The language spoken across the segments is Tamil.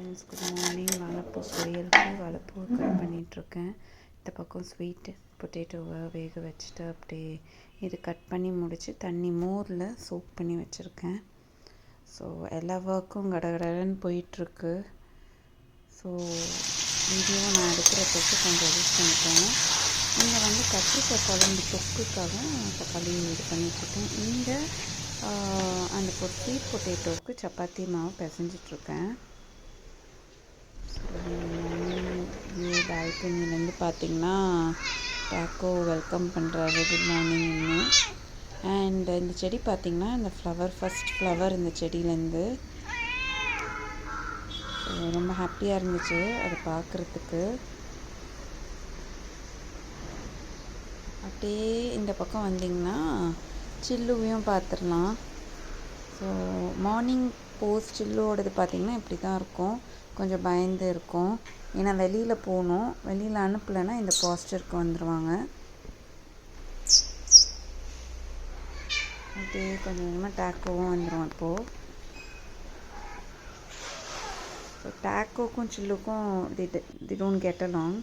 Friends, good morning. வாழைப்பூ பொரியலுக்கு வாழைப்பூவை கட் பண்ணிகிட்ருக்கேன். இந்த பக்கம் ஸ்வீட் பொட்டேட்டோவை வேக வச்சுட்டு அப்படியே இது கட் பண்ணி முடித்து தண்ணி மோரில் சோக் பண்ணி வச்சுருக்கேன். ஸோ எல்லா ஒர்க்கும் கடகடன்னு போயிட்டுருக்கு. ஸோ வீடியோ நான் எடுக்கிறதுக்கு கொஞ்சம் அட்ஜஸ்ட் பண்ணிக்கோங்க. இங்கே வந்து கத்திரிக்காய் குழம்பு தொக்குக்காக தக்காளி இது பண்ணிகிட்ருக்கேன். இந்த அந்த ஸ்வீட் பொட்டேட்டோவுக்கு சப்பாத்தி மாவு பிசைஞ்சிட்ருக்கேன். வியூ பால்கனிலேருந்து பார்த்திங்கன்னா டாக்கோ வெல்கம் பண்ணுறாரு, குட் மார்னிங்னு. அண்ட் இந்த செடி பார்த்திங்கன்னா இந்த ஃபஸ்ட் ஃப்ளவர் இந்த செடியிலேருந்து ரொம்ப ஹாப்பியாக இருந்துச்சு அதை பார்க்குறதுக்கு. அப்படியே இந்த பக்கம் வந்திங்கன்னா சில்லுவையும் பார்த்துடலாம். ஸோ மார்னிங் போஸ்ட் சில்லுவோடது பார்த்திங்கன்னா இப்படி தான் இருக்கும். கொஞ்சம் பயந்து இருக்கும், ஏன்னா வெளியில் போகணும். வெளியில் அனுப்பலைன்னா இந்த பாஸ்டருக்கு வந்துடுவாங்க. அப்படியே கொஞ்சம் கொஞ்சமாக டேக்கோவும் வந்துடும். இப்போது ஸோ டேக்கோக்கும் சில்லுக்கும் they don't get along.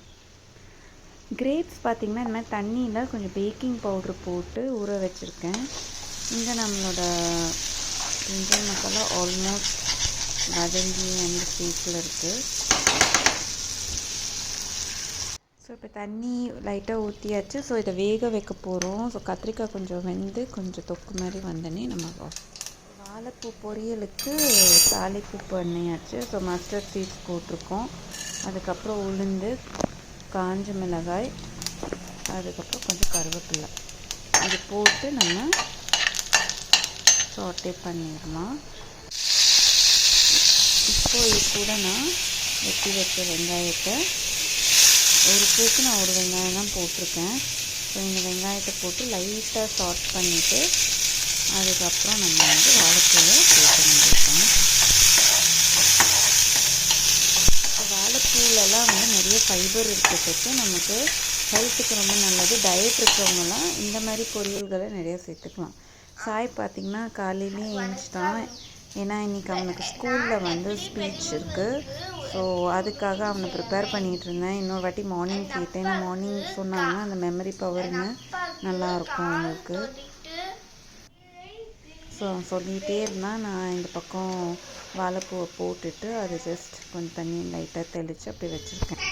Grapes பார்த்திங்கன்னா இந்த மாதிரி தண்ணியில் கொஞ்சம் பேக்கிங் பவுட்ரு போட்டு ஊற வச்சுருக்கேன். இங்கே நம்மளோட பிரிஞ்சல் மசாலா ஆல்மோஸ்ட் வதங்கி அந்த ஸ்டேஜில் இருக்குது. ஸோ இப்போ தண்ணி லைட்டாக ஊற்றியாச்சு. ஸோ இதை வேக வைக்க போகிறோம். ஸோ கத்திரிக்காய் கொஞ்சம் வெந்து கொஞ்சம் தொக்கு மாதிரி வந்தோடனே நம்ம வாழைப்பூ பொரியலுக்கு தாளிப்பு பண்ணியாச்சு. ஸோ மஸ்டர்ட் சீட்ஸ் போட்டிருக்கோம். அதுக்கப்புறம் உளுந்து, காஞ்ச மிளகாய், அதுக்கப்புறம் கொஞ்சம் கருவேப்பிலை இது போட்டு நம்ம சாட்டே பண்ணிடலாம். இப்போது இது கூட நான் வெட்டி வச்ச வெங்காயத்தை ஒரு பூக்கு நான் ஒரு வெங்காயம் தான் போட்டிருக்கேன். ஸோ இந்த வெங்காயத்தை போட்டு லைட்டாக சாட் பண்ணிவிட்டு அதுக்கப்புறம் நம்ம வந்து வாழைப்பூவை போட்டு வந்துருக்கோம். வாழைப்பூலெல்லாம் வந்து நிறைய ஃபைபர் இருக்கிறதுக்கு நமக்கு ஹெல்த்துக்கு ரொம்ப நல்லது. டயட் இருக்கிறவங்கலாம் இந்த மாதிரி பொரியல்களை நிறையா சேர்த்துக்கலாம். சாய் பார்த்திங்கன்னா காலையிலேயே எழுந்துச்சிட்டான். ஏன்னா இன்றைக்கி அவனுக்கு ஸ்கூலில் வந்து ஸ்பீச் இருக்குது. ஸோ அதுக்காக அவனை ப்ரிப்பேர் பண்ணிகிட்டு இருந்தேன். இன்னொரு வாட்டி மார்னிங் கேட்டேன். ஏன்னா மார்னிங் சொன்னாங்கன்னா அந்த மெமரி பவருங்க நல்லாயிருக்கும் அவங்களுக்கு. ஸோ சொல்லிகிட்டே இருந்தால் நான் இந்த பக்கம் வாழைப்பூவை போட்டுட்டு அதை ஜஸ்ட் கொஞ்சம் தண்ணி லைட்டாக தெளித்து அப்படி வச்சுருக்கேன்.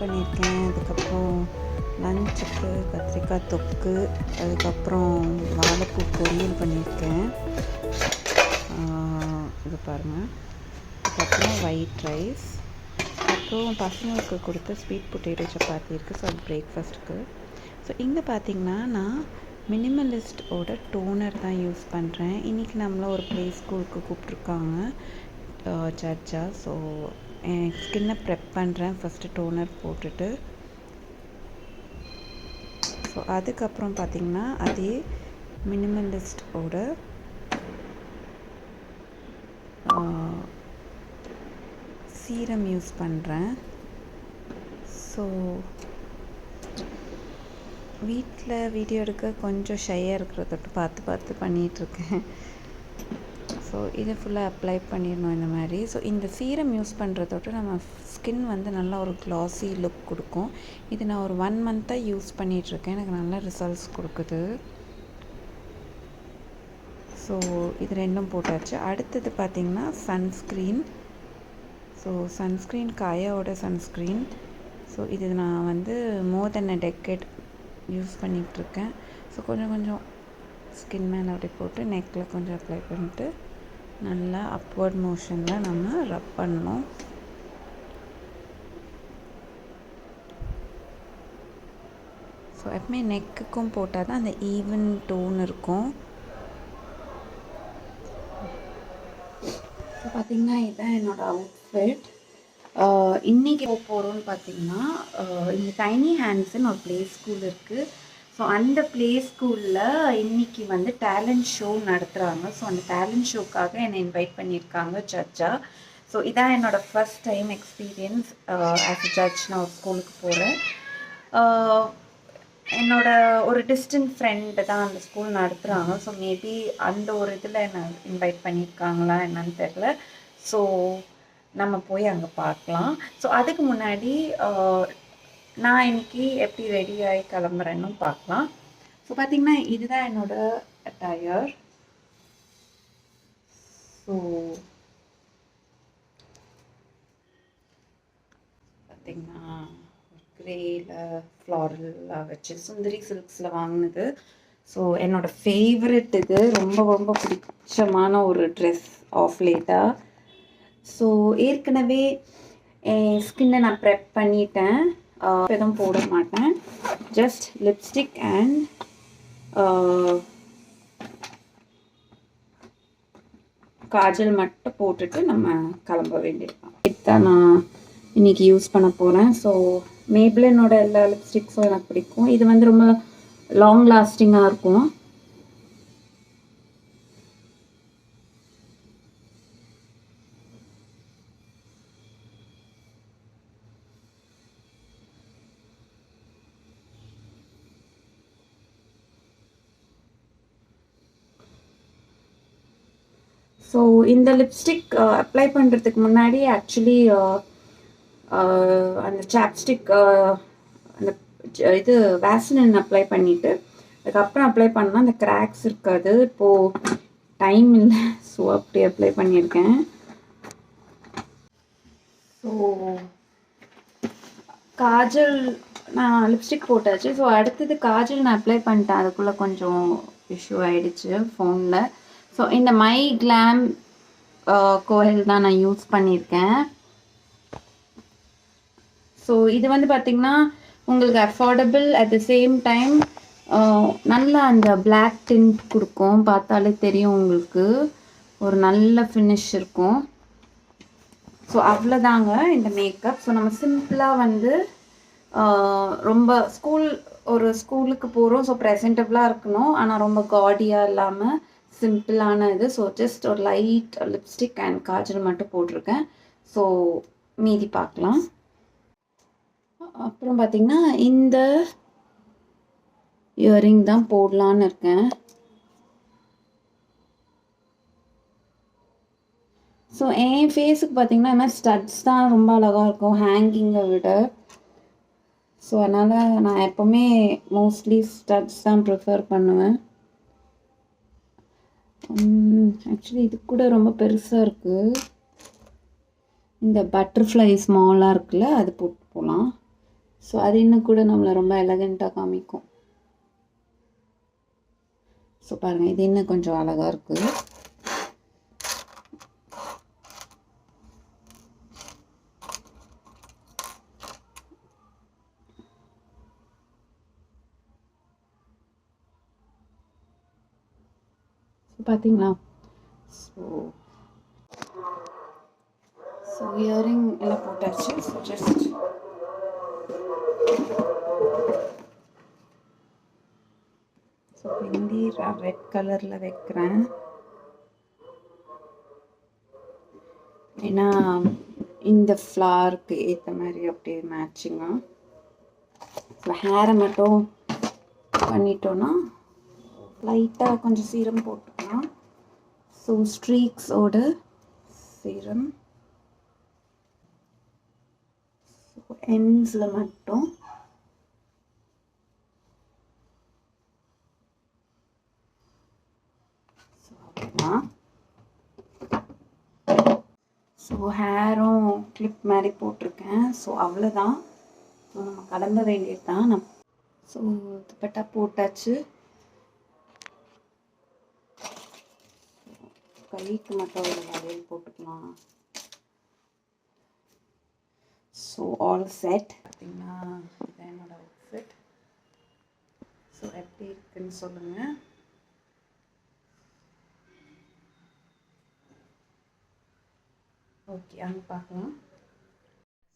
பண்ணியிருக்கேன். அதுக்கப்புறம் லஞ்சுக்கு கத்திரிக்காய் தொக்கு, அதுக்கப்புறம் வாழைப்பூ பொரியல் பண்ணியிருக்கேன். இது பாருங்கள். அதுக்கப்புறம் ஒயிட் ரைஸ், அப்புறம் பசங்களுக்கு கொடுத்த ஸ்வீட் பொட்டேட்டோ சப்பாத்தி இருக்குது. ஸோ அது பிரேக்ஃபாஸ்ட்டுக்கு. ஸோ இங்கே பார்த்திங்கன்னா நான் மினிமலிஸ்டோட டோனர் தான் யூஸ் பண்ணுறேன். இன்றைக்கி நம்மளை ஒரு ப்ளே ஸ்கூலுக்கு கூப்பிட்ருக்காங்க சர்ச்சா. ஸோ என் ஸ்கின்னை ப்ரெப் பண்ணுறேன் ஃபஸ்ட்டு டோனர் போட்டுட்டு. ஸோ அதுக்கப்புறம் பார்த்திங்கன்னா அதே மினிமலிஸ்டோட சீரம் யூஸ் பண்ணுறேன். ஸோ வீட்டில் வீடியோ எடுக்க கொஞ்சம் ஷையாக இருக்கிறத பார்த்து பண்ணிகிட்ருக்கேன். ஸோ இதை ஃபுல்லாக அப்ளை பண்ணிடணும் இந்த மாதிரி. ஸோ இந்த சீரம் யூஸ் பண்ணுறதோட நம்ம ஸ்கின் வந்து நல்லா ஒரு க்ளாஸி லுக் கொடுக்கும். இது நான் ஒரு 1 மந்த்தாக யூஸ் பண்ணிகிட்ருக்கேன். எனக்கு நல்ல ரிசல்ட்ஸ் கொடுக்குது. ஸோ இது ரெண்டும் போட்டாச்சு. அடுத்தது பார்த்திங்கன்னா சன்ஸ்க்ரீன். ஸோ சன்ஸ்க்ரீன் காயாவோட சன்ஸ்க்ரீன். ஸோ இது நான் வந்து more than a decade use பண்ணிகிட்ருக்கேன். ஸோ கொஞ்சம் கொஞ்சம் ஸ்கின் மேலே அப்படி போட்டு நெக்கில் கொஞ்சம் அப்ளை பண்ணிட்டு நல்லா அப்வர்ட் மோஷனில் நம்ம ரப் பண்ணணும். ஸோ எப்பவுமே நெக்குக்கும் போட்டால் தான் அந்த ஈவன் டோன் இருக்கும். ஸோ பார்த்திங்கன்னா இதுதான் என்னோடய அவுட்ஃபிட். இன்றைக்கி போகிறோன்னு பார்த்திங்கன்னா இந்த டைனி ஹேண்ட்ஸ்ன்னு ஒரு ப்ளே ஸ்கூல் இருக்குது. ஸோ அந்த ப்ளே ஸ்கூலில் இன்றைக்கி வந்து டேலண்ட் ஷோ நடத்துகிறாங்க. ஸோ அந்த டேலண்ட் ஷோக்காக என்னை இன்வைட் பண்ணியிருக்காங்க ஜட்ஜாக. ஸோ இதான் என்னோடய first time experience as a judge. நான் ஒரு ஸ்கூலுக்கு போகிறேன். என்னோட ஒரு டிஸ்டன்ட் ஃப்ரெண்டு தான் அந்த ஸ்கூல் நடத்துகிறாங்க. ஸோ மேபி அந்த ஒரு இதில் என்னை இன்வைட் பண்ணியிருக்காங்களா என்னன்னு தெரில. ஸோ நம்ம போய் அங்கே பார்க்கலாம். ஸோ அதுக்கு முன்னாடி நான் இன்றைக்கி எப்படி ரெடி ஆகி கிளம்புறேன்னு பார்க்கலாம். ஸோ பார்த்திங்கன்னா இதுதான் என்னோடய அட்டையர். ஸோ பார்த்திங்கன்னா கிரேயில் ஃப்ளாரலாக வச்சு சுந்தரி சில்க்ஸில் வாங்கினது. ஸோ என்னோடய ஃபேவரெட் இது, ரொம்ப ரொம்ப பிடிச்சமான ஒரு ட்ரெஸ் ஆஃப் லேட்டாக. ஸோ ஏற்கனவே என் ஸ்கின்னை நான் ப்ரெப் பண்ணிட்டேன். எதுவும் போட மாட்டேன். ஜஸ்ட் லிப்ஸ்டிக் அண்ட் காஜல் மட்டும் போட்டுட்டு நம்ம கிளம்ப வேண்டியிருக்கோம். இதுதான் நான் இன்றைக்கி யூஸ் பண்ண போகிறேன். ஸோ மேப்ளினோட எல்லா லிப்ஸ்டிக்ஸும் எனக்கு பிடிக்கும். இது வந்து ரொம்ப லாங் லாஸ்டிங்காக இருக்கும். ஸோ இந்த லிப்ஸ்டிக் அப்ளை பண்ணுறதுக்கு முன்னாடி ஆக்சுவலி அந்த சாப்ஸ்டிக் அந்த இது வேஸ்லின் அப்ளை பண்ணிவிட்டு அதுக்கப்புறம் அப்ளை பண்ணால் அந்த கிராக்ஸ் இருக்காது. இப்போது டைம் இல்லை, ஸோ அப்படி அப்ளை பண்ணியிருக்கேன். ஸோ காஜல் நான் லிப்ஸ்டிக் போட்டாச்சு. ஸோ அடுத்தது காஜல் நான் அப்ளை பண்ணிட்டேன். அதுக்குள்ளே கொஞ்சம் இஷ்யூ ஆகிடுச்சு ஃபோனில். ஸோ இந்த மை கிளாம் கோயல் தான் நான் யூஸ் பண்ணியிருக்கேன். ஸோ இது வந்து பார்த்திங்கன்னா உங்களுக்கு affordable, at the same time நல்லா அந்த பிளாக் டிண்ட் கொடுக்கும். பார்த்தாலே தெரியும் உங்களுக்கு, ஒரு நல்ல ஃபினிஷ் இருக்கும். ஸோ அவ்வளோதாங்க இந்த மேக்கப். ஸோ நம்ம சிம்பிளாக வந்து ரொம்ப ஒரு ஸ்கூலுக்கு போகிறோம். ஸோ ப்ரெசென்டபுளாக இருக்கணும், ஆனால் ரொம்ப காடியாக இல்லாமல் சிம்பிளான இது. ஸோ ஜஸ்ட் ஒரு லைட் லிப்ஸ்டிக் அண்ட் காஜல் மட்டும் போட்டிருக்கேன். ஸோ மீதி பார்க்கலாம். அப்புறம் பார்த்திங்கன்னா இந்த இயரிங் தான் போடலான்னு இருக்கேன். ஸோ என் ஃபேஸுக்கு பார்த்திங்கன்னா இந்த மாதிரி ஸ்டட்ஸ் தான் ரொம்ப அழகாக இருக்கும் ஹேங்கிங்கை விட. ஸோ அதனால் நான் எப்போவுமே மோஸ்ட்லி ஸ்டட்ஸ் தான் ப்ரிஃபர் பண்ணுவேன். ஆக்சுவலி இது கூட ரொம்ப பெருசாக இருக்குது. இந்த பட்டர்ஃப்ளை ஸ்மாலாக இருக்குல்ல, அது போட்டு போகலாம். ஸோ அது இன்னும் கூட நம்மளை ரொம்ப எலகண்ட்டாக காமிக்கும். ஸோ பாருங்கள், இது இன்னும் கொஞ்சம் அழகாக இருக்குது. பார்த்தீங்களா? ஸோ இயரிங் எல்லாம் போட்டாச்சு. ஸோ ஜஸ்ட் ஸோ பிந்தி ரெட் கலரில் வைக்கிறேன். ஏன்னா இந்த ஃப்ளாருக்கு ஏற்ற மாதிரி அப்படியே மேட்சிங்காக. ஸோ ஹேரை மட்டும் பண்ணிட்டோன்னா லைட்டாக கொஞ்சம் சீரம் போட்டுக்கலாம். ஸோ ஸ்ட்ரீக்ஸோட சீரம் எண்ட்ஸில் மட்டும். ஸோ போட்டுக்கலாம். ஸோ ஹேரும் கிளிப் மாதிரி போட்டிருக்கேன். ஸோ அவ்வளோதான். ஸோ நம்ம கிளம்ப வேண்டியது தான். ஸோ துப்பட்டா போட்டாச்சு. கைக்கு மட்டும் ஒரு வளையல் போட்டுக்கலாம். So all set. பார்த்தீங்கன்னா இதான் என்னோட அவுட்ஃபிட். ஸோ எப்படி இருக்குன்னு சொல்லுங்கள். ஓகே, அங்கே பார்க்கலாம்.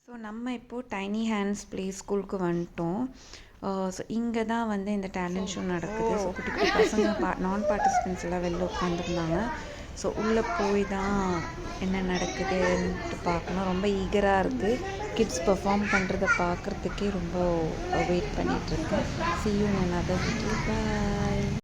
ஸோ நம்ம இப்போது டைனி ஹேண்ட்ஸ் ப்ளே ஸ்கூலுக்கு வந்துட்டோம். ஸோ இங்கே தான் வந்து இந்த டேலண்ட் ஷோ நடக்குது. ஸோ குட்டி குட்டி பசங்க நான் பார்ட்டிசிபெண்ட்ஸ் எல்லாம் வெளில உட்காந்துருந்தாங்க. ஸோ உள்ளே போய் தான் என்ன நடக்குதுன்ட்டு பார்க்கணும். ரொம்ப ஈகராக இருக்குது. கிட்ஸ் பெர்ஃபார்ம் பண்ணுறத பார்க்குறதுக்கே ரொம்ப வெயிட் பண்ணிகிட்ருக்கேன். See you in another video. Bye.